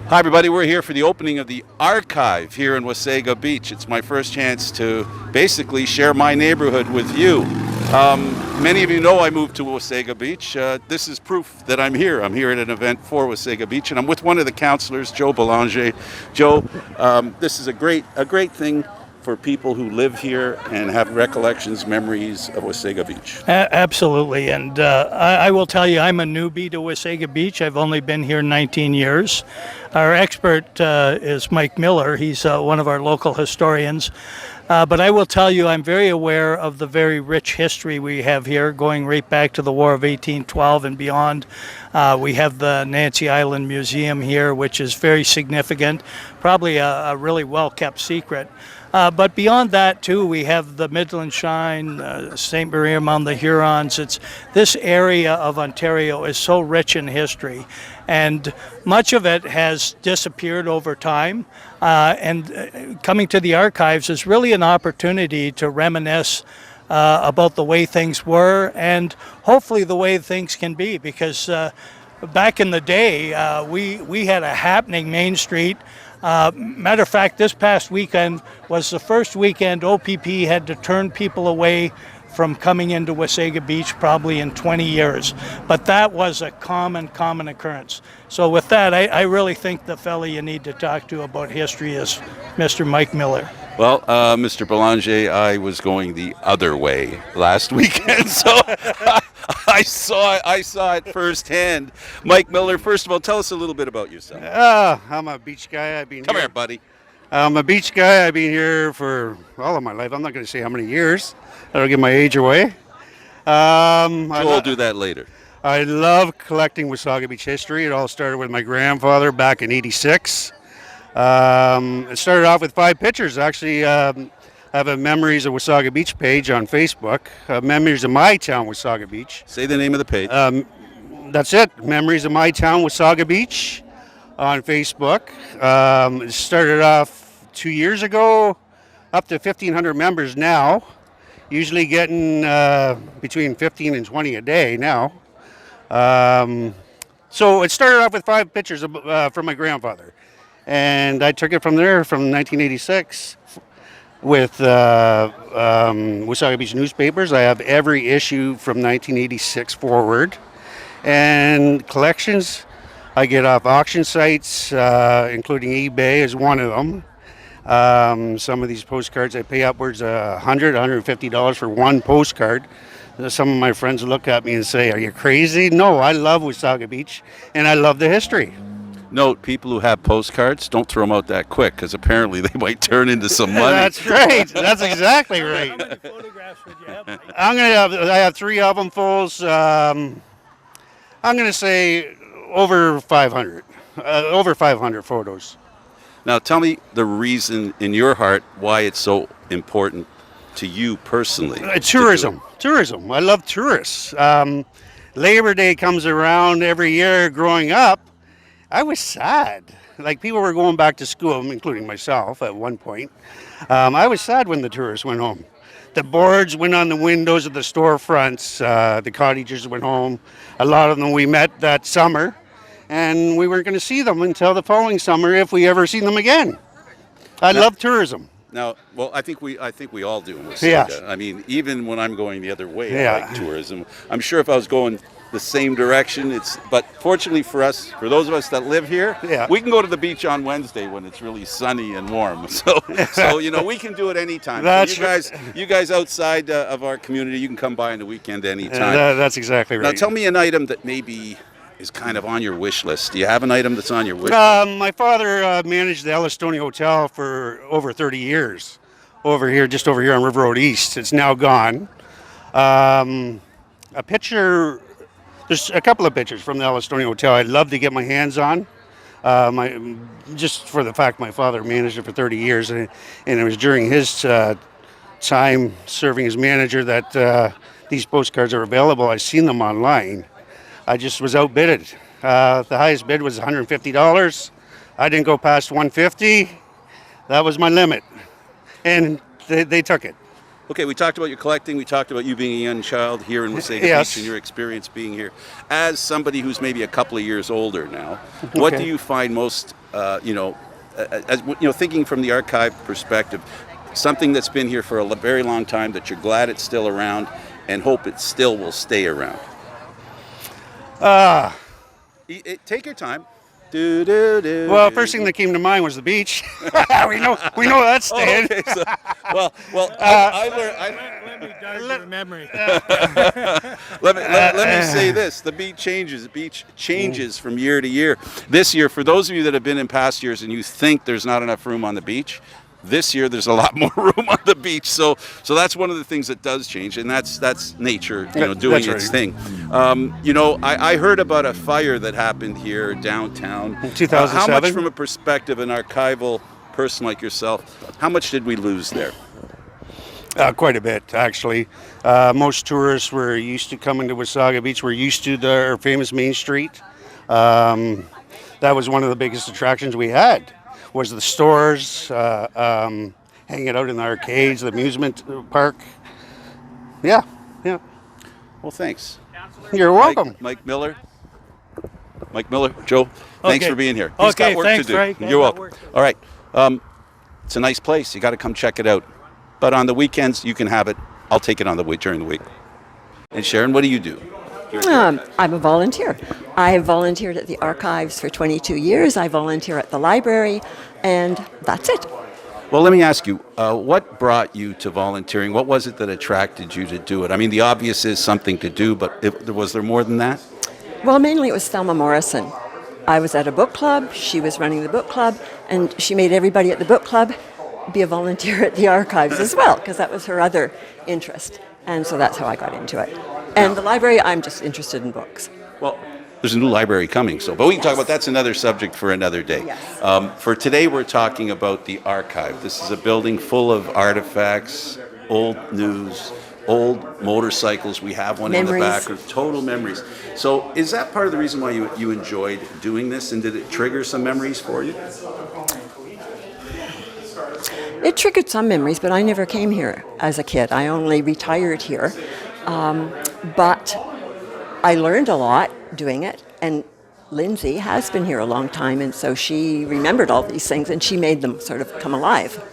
Hi, everybody. We're here for the opening of the archive here in Wasaga Beach. It's my first chance to basically share my neighborhood with you. Many of you know I moved to Wasaga Beach. This is proof that I'm here. I'm here at an event for Wasaga Beach, and I'm with one of the councilors, Joe Belanger. Joe, this is a great thing for people who live here and have recollections, memories of Wasaga Beach. Absolutely, and I will tell you, I'm a newbie to Wasaga Beach. I've only been here 19 years. Our expert is Mike Millar. He's one of our local historians. But I will tell you, I'm very aware of the very rich history we have here, going right back to the War of 1812 and beyond. We have the Nancy Island Museum here, which is very significant, probably a really well-kept secret. But beyond that, too, we have the Midland Shine, St. Maria Mount the Hurons. This area of Ontario is so rich in history, and much of it has disappeared over time. And coming to the archives is really an opportunity to reminisce about the way things were and hopefully the way things can be, because back in the day, we had a happening Main Street. Matter of fact, this past weekend was the first weekend OPP had to turn people away from coming into Wasaga Beach probably in 20 years. But that was a common occurrence. So with that, I really think the fella you need to talk to about history is Mr. Mike Millar. Well, Mr. Belanger, I was going the other way last weekend, so I saw it firsthand. Mike Millar, first of all, tell us a little bit about yourself. I'm a beach guy. Come here, buddy. I'm a beach guy. I've been here for all of my life. I'm not going to say how many years. That'll give my age away. We'll do that later. I love collecting Wasaga Beach history. It all started with my grandfather back in '86. It started off with 5 pictures. Actually, I have a Memories of Wasaga Beach page on Facebook. Memories of My Town, Wasaga Beach. Say the name of the page. That's it. Memories of My Town, Wasaga Beach on Facebook. It started off 2 years ago, up to 1,500 members now. Usually getting between 15 and 20 a day now. So it started off with 5 pictures from my grandfather. And I took it from there from 1986 with Wasaga Beach newspapers. I have every issue from 1986 forward. And collections I get off auction sites, including eBay is one of them. Some of these postcards I pay upwards of $100, $150 for one postcard. Some of my friends look at me and say, "Are you crazy?" No, I love Wasaga Beach and I love the history. Note, people who have postcards, don't throw them out that quick, because apparently they might turn into some money. That's right. That's exactly right. How many photographs would you have, Mike? I have 3 album fulls. I'm going to say over 500. Over 500 photos. Now, tell me the reason in your heart why it's so important to you personally. Tourism. Tourism. I love tourists. Labor Day comes around every year. Growing up, I was sad. Like, people were going back to school, including myself at one point. I was sad when the tourists went home. The boards went on the windows of the storefronts. The cottagers went home. A lot of them we met that summer, and we weren't going to see them until the following summer if we ever see them again. I love tourism. Now, well, I think we all do in Wasaga. Yes. I mean, even when I'm going the other way, Yeah. I like tourism. I'm sure if I was going the same direction, but fortunately for us, for those of us that live here, Yeah. we can go to the beach on Wednesday when it's really sunny and warm. So we can do it anytime. That's so you guys outside of our community, you can come by on the weekend anytime. That's exactly right. Now, tell me an item that maybe is kind of on your wish list. Do you have an item that's on your wish list? My father managed the Elistoni Hotel for over 30 years just over here on River Road East. It's now gone. A picture, there's a couple of pictures from the Elistoni Hotel I'd love to get my hands on. Just for the fact my father managed it for 30 years, and it was during his time serving as manager that these postcards are available. I've seen them online. I just was outbidded. The highest bid was $150. I didn't go past $150. That was my limit, and they took it. Okay, we talked about your collecting. We talked about you being a young child here in Wasaga Yes. Beach and your experience being here. As somebody who's maybe a couple of years older now, what do you find most, thinking from the archive perspective, something that's been here for a very long time that you're glad it's still around and hope it still will stay around? Take your time. Well, first thing that came to mind was the beach. we know that's staying. Okay, so, I learned. Let me jog your memory. Let me say this: the beach changes. The beach changes from year to year. This year, for those of you that have been in past years and you think there's not enough room on the beach, this year there's a lot more room on the beach. So that's one of the things that does change, and that's nature, doing its thing. I heard about a fire that happened here downtown. In 2007. How much, from a perspective, an archival person like yourself, how much did we lose there? Quite a bit, actually. Most tourists were used to coming to Wasaga Beach. We're used to our famous Main Street. That was one of the biggest attractions we had, was the stores, hanging out in the arcades, the amusement park. Yeah. Well, thanks. You're welcome. Mike Millar, Joe, thanks Okay. for being here. He's got work thanks, to do. Frank. You're welcome. All right. It's a nice place. You got to come check it out. But on the weekends, you can have it. I'll take it during the week. And Sharon, what do you do? I'm a volunteer. I volunteered at the archives for 22 years. I volunteer at the library, and that's it. Well, let me ask you, what brought you to volunteering? What was it that attracted you to do it? I mean, the obvious is something to do, but was there more than that? Well, mainly it was Thelma Morrison. I was at a book club. She was running the book club, and she made everybody at the book club be a volunteer at the archives as well, because that was her other interest. And so that's how I got into it. And the library, I'm just interested in books. Well, there's a new library coming, but we can talk about that's another subject for another day. Yes. For today, we're talking about the archive. This is a building full of artifacts, old news, old motorcycles. We have one Memories. in the back of total memories. So is that part of the reason why you enjoyed doing this, and did it trigger some memories for you? It triggered some memories, but I never came here as a kid. I only retired here. But I learned a lot doing it, and Lindsay has been here a long time, and so she remembered all these things, and she made them sort of come alive.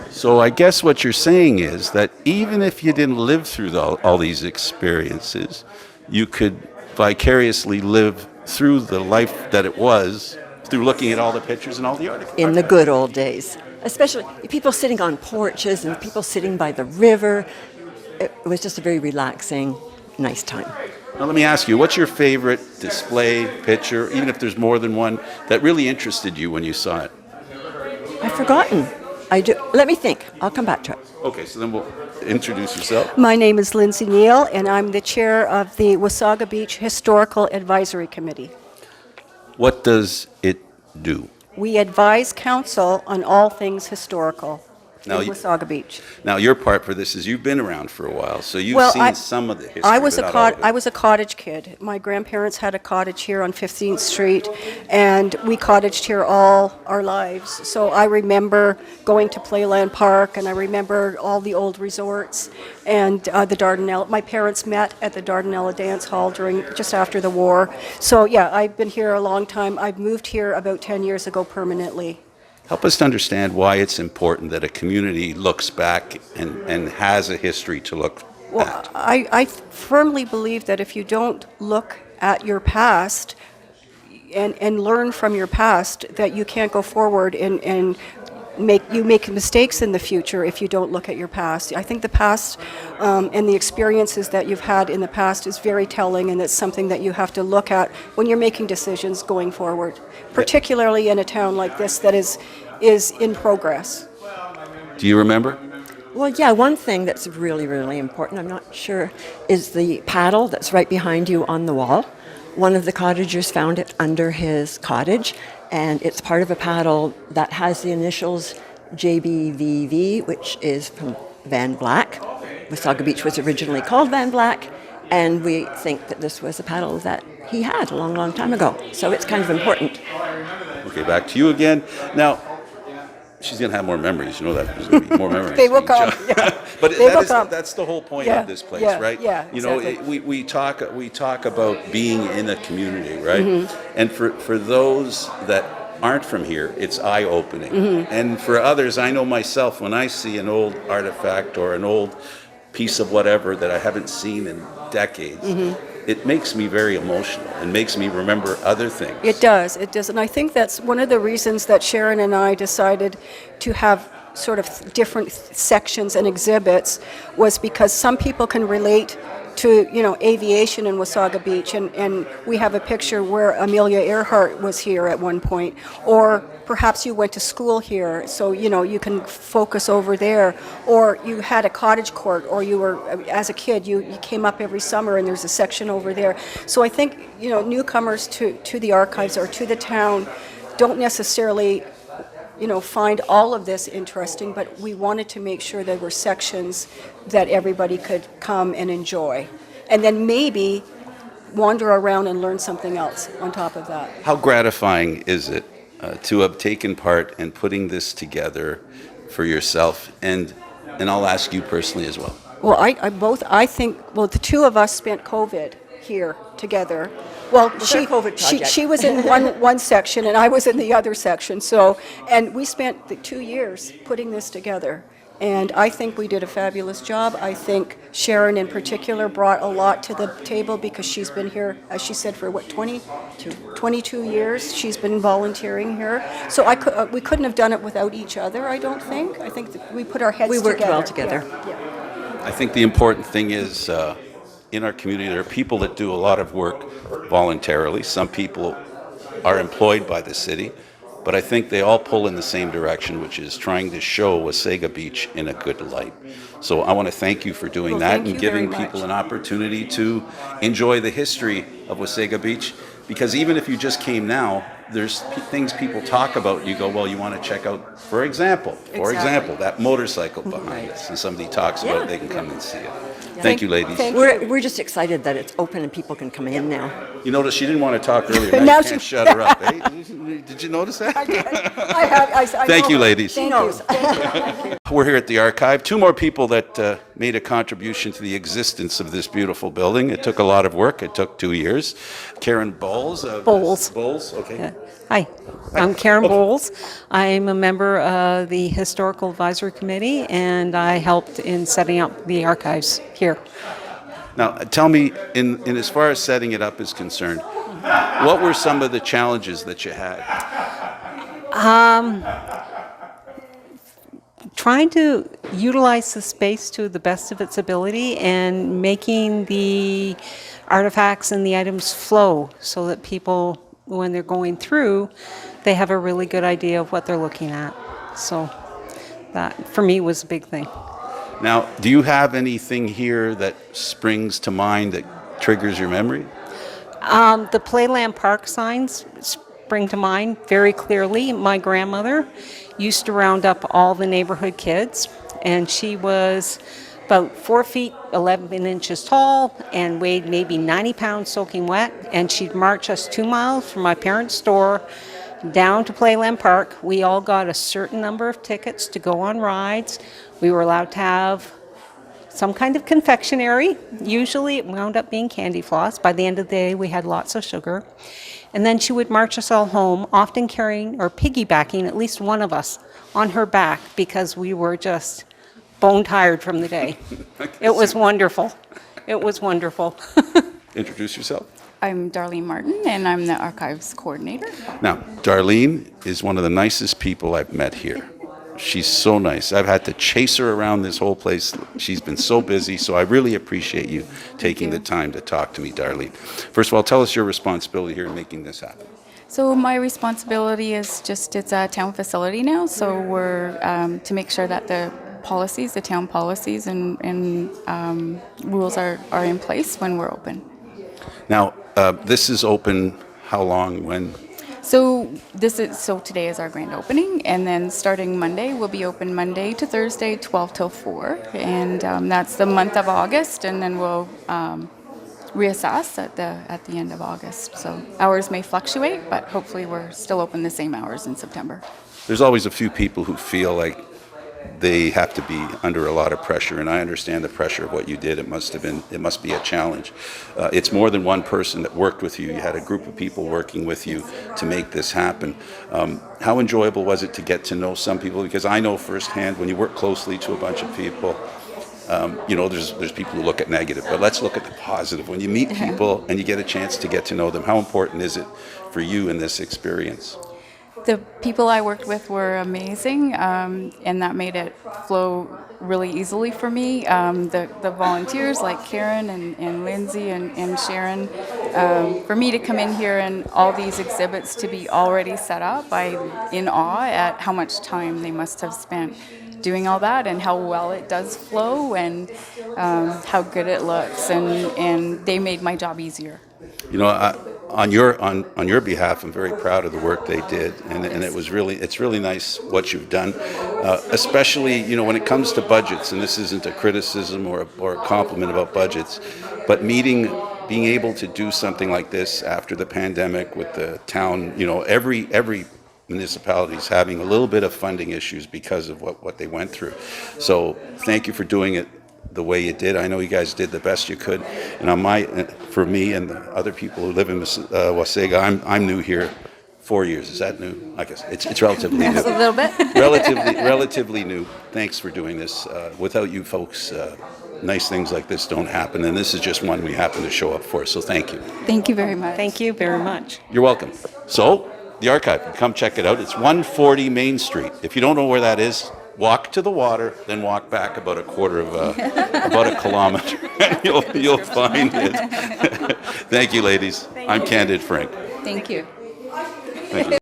So I guess what you're saying is that even if you didn't live through all these experiences, you could vicariously live through the life that it was through looking at all the pictures and all the artifacts. In the good old days, especially people sitting on porches and people sitting by the river. It was just a very relaxing, nice time. Now let me ask you, what's your favorite display, picture, even if there's more than one, that really interested you when you saw it? I've forgotten. I do. Let me think. I'll come back to it. Okay, so then we'll introduce yourself. My name is Lindsay Neale, and I'm the chair of the Wasaga Beach Historical Advisory Committee. What does it do? We advise council on all things historical Now in you- Wasaga Beach. Now your part for this is you've been around for a while, so you've Well, seen some of the history. I was but not all of it. I was a cottage kid. My grandparents had a cottage here on 15th Street, and we cottaged here all our lives. So I remember going to Playland Park, and I remember all the old resorts and the Dardanelle. My parents met at the Dardanella Dance Hall just after the war. So yeah, I've been here a long time. I've moved here about 10 years ago permanently. Help us to understand why it's important that a community looks back and has a history to look Well, at. I firmly believe that if you don't look at your past and learn from your past, that you can't go forward and make mistakes in the future if you don't look at your past. I think the past and the experiences that you've had in the past is very telling, and it's something that you have to look at when you're making decisions going forward, particularly in a town like this that is in progress. Do you remember? Well, yeah, one thing that's really, really important, I'm not sure, is the paddle that's right behind you on the wall. One of the cottagers found it under his cottage, and it's part of a paddle that has the initials JBVV, which is from Van Black. Wasaga Beach was originally called Van Black, and we think that this was a paddle that he had a long, long time ago. So it's kind of important. Okay, back to you again. Now, she's going to have more memories. You know that. There's going to be more memories. They will come. But But They look up. that's the whole point Yeah, of this place, yeah, right? yeah, You know, exactly. we talk about being in a community, right? Mm-hmm. And for those that aren't from here, it's eye-opening. Mm-hmm. And for others, I know myself, when I see an old artifact or an old piece of whatever that I haven't seen in decades, it makes me very emotional and makes me remember other things. It does, and I think that's one of the reasons that Sharon and I decided to have sort of different sections and exhibits was because some people can relate to, aviation in Wasaga Beach, and we have a picture where Amelia Earhart was here at one point, or perhaps you went to school here, so, you can focus over there, or you had a cottage court, or you were, as a kid, you came up every summer and there's a section over there. So I think, newcomers to the archives or to the town don't necessarily find all of this interesting, but we wanted to make sure there were sections that everybody could come and enjoy. And then maybe wander around and learn something else on top of that. How gratifying is it to have taken part in putting this together for yourself, and I'll ask you personally as well. Well, I think the two of us spent COVID here together. Well, our COVID project. she was in one section and I was in the other section. So, and we spent the 2 years putting this together. And I think we did a fabulous job. I think Sharon in particular brought a lot to the table because she's been here, as she said, for 22 years. She's been volunteering here. So we couldn't have done it without each other, I don't think. I think that we put our heads together. We worked well together. Yeah. I think the important thing is in our community, there are people that do a lot of work voluntarily. Some people are employed by the city, but I think they all pull in the same direction, which is trying to show Wasaga Beach in a good light. So I want to thank you for doing Well, that thank and you giving very people much. an opportunity to enjoy the history of Wasaga Beach. Because even if you just came now, there's things people talk about, and you go, well, you want to check out, for example, that motorcycle behind us, and somebody talks about it, they can come and see it. Thank you, ladies. Thank We're just excited that it's open and people can come in now. You notice she didn't want to talk earlier. Now Now you can't she- shut her up. Eh? Did you notice that? I Thank know. you, ladies. Thank you. We're here at the archive. Two more people that made a contribution to the existence of this beautiful building. It took a lot of work. It took 2 years. Karen Bowles. Bowles. Bowles, okay. Hi, I'm Karen Bowles. I'm a member of the Historical Advisory Committee, and I helped in setting up the archives here. Now, tell me, in as far as setting it up is concerned, what were some of the challenges that you had? Trying to utilize the space to the best of its ability and making the artifacts and the items flow so that people, when they're going through, they have a really good idea of what they're looking at. So that, for me, was a big thing. Now, do you have anything here that springs to mind that triggers your memory? The Playland Park signs spring to mind very clearly. My grandmother used to round up all the neighborhood kids, and she was about 4 feet 11 inches tall and weighed maybe 90 pounds soaking wet, and she'd march us 2 miles from my parents' store down to Playland Park. We all got a certain number of tickets to go on rides. We were allowed to have some kind of confectionery. Usually it wound up being candy floss. By the end of the day, we had lots of sugar. And then she would march us all home, often carrying or piggybacking at least one of us on her back because we were just bone tired from the day. It was wonderful. It was wonderful. Introduce yourself. I'm Darlene Martin, and I'm the archives coordinator. Now, Darlene is one of the nicest people I've met here. She's so nice. I've had to chase her around this whole place. She's been so busy, so I really appreciate you taking the time to talk to me, Darlene. First of all, tell us your responsibility here in making this happen. So my responsibility is just, it's a town facility now, so we're to make sure that the policies, the town policies and rules are in place when we're open. Now, this is open how long, when? So today is our grand opening, and then starting Monday, we'll be open Monday to Thursday, 12 till 4, and that's the month of August, and then we'll reassess at the end of August. So hours may fluctuate, but hopefully we're still open the same hours in September. There's always a few people who feel like they have to be under a lot of pressure, and I understand the pressure of what you did. It must be a challenge. It's more than one person that worked with you. You had a group of people working with you to make this happen. How enjoyable was it to get to know some people? Because I know firsthand when you work closely to a bunch of people, there's people who look at negative, but let's look at the positive. When you meet people and you get a chance to get to know them, how important is it for you in this experience? The people I worked with were amazing, and that made it flow really easily for me. The volunteers like Karen and Lindsay and Sharon, for me to come in here and all these exhibits to be already set up, I'm in awe at how much time they must have spent doing all that and how well it does flow and how good it looks, and they made my job easier. On your behalf, I'm very proud of the work they did, and it's really nice what you've done, especially when it comes to budgets. And this isn't a criticism or a compliment about budgets, but being able to do something like this after the pandemic with the town, every municipality is having a little bit of funding issues because of what they went through. So thank you for doing it the way you did. I know you guys did the best you could, and for me and the other people who live in Wasaga, I'm new here. 4 years, is that new? I guess it's relatively new. A little bit. relatively new. Thanks for doing this. Without you folks, nice things like this don't happen, and this is just one we happen to show up for. So thank you. Thank you very much. Thank you very much. You're welcome. So the archive, come check it out. It's 140 Main Street. If you don't know where that is, walk to the water, then walk back about about a kilometer, and you'll find it. Thank you, ladies. I'm Candid Frank. Thank you. Thank you.